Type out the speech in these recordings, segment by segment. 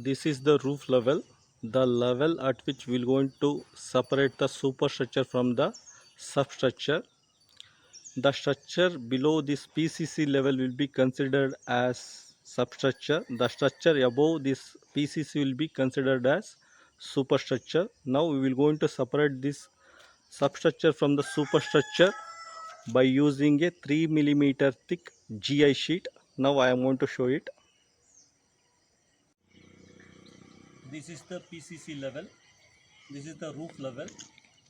This is the roof level, the level at which we're going to separate the superstructure from the substructure. The structure below this PCC level will be considered as substructure. The structure above this PCC will be considered as superstructure. Now we will going to separate this substructure from the superstructure by using a 3 millimeter thick GI sheet. Now I am going to show it. This is the PCC level. This is the roof level.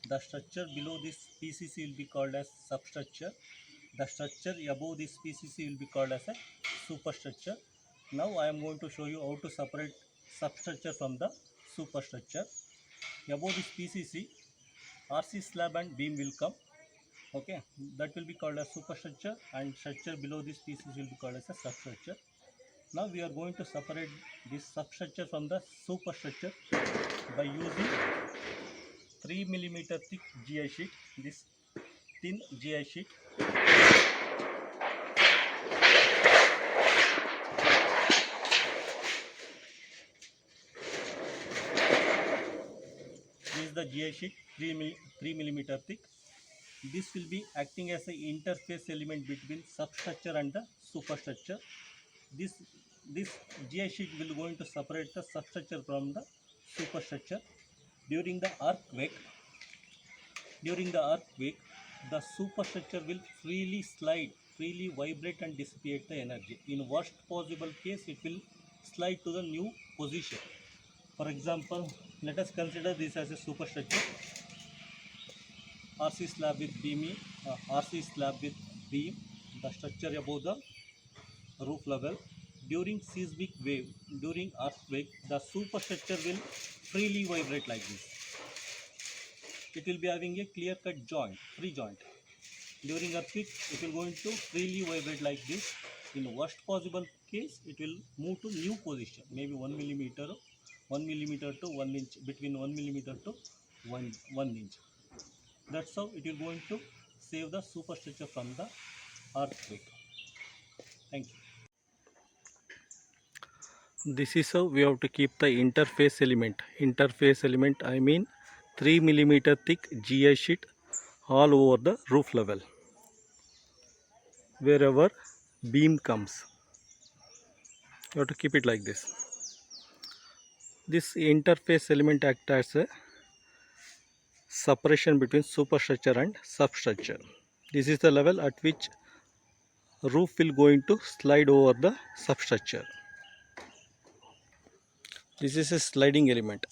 The structure below this PCC will be called as substructure. The structure above this PCC will be called as a superstructure. Now I am going to show you how to separate substructure from the superstructure. Above this PCC, RC slab and beam will come. Okay, that will be called as superstructure, and structure below this PCC will be called as a substructure. Now we are going to separate this substructure from the superstructure by using 3 millimeter thick GI sheet. This thin GI sheet. This is the GI sheet, 3 millimeter thick. This will be acting as an interface element between substructure and the superstructure. This GI sheet will going to separate the substructure from the superstructure. During the earthquake, the superstructure will freely slide, freely vibrate and dissipate the energy. In worst possible case, it will slide to the new position. For example, let us consider this as a superstructure. RC slab with RC slab with beam, the structure above the roof level. During seismic wave, during earthquake, the superstructure will freely vibrate like this. It will be having a clear-cut joint, free joint. During earthquake, it will going to freely vibrate like this. In worst possible case, it will move to new position, maybe 1 millimeter to 1 inch, between 1 millimeter to 1 inch. That's how it will going to save the superstructure from the earthquake. Thank you. This is how we have to keep the interface element. Interface element, I mean 3 millimeter thick GI sheet all over the roof level. Wherever beam comes, you have to keep it like this. This interface element acts as a separation between superstructure and substructure. This is the level at which roof will going to slide over the substructure. This is a sliding element.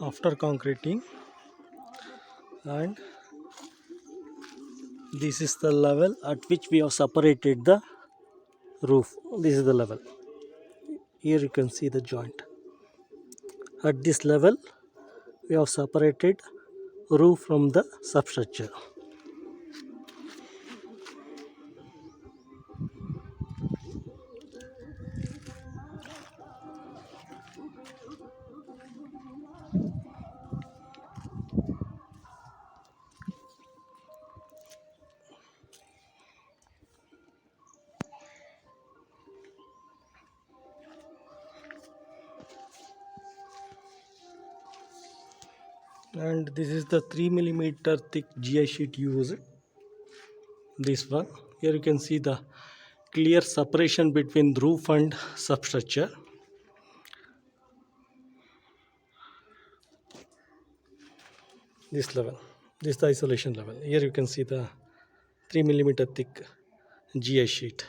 After concreting, and this is the level at which we have separated the roof. This is the level. Here you can see the joint. At this level we have separated roof from the substructure. And this is the 3 mm thick GI sheet used. This one, here you can see the clear separation between roof and substructure. This level, this is the isolation level. Here you can see the 3 mm thick GI sheet.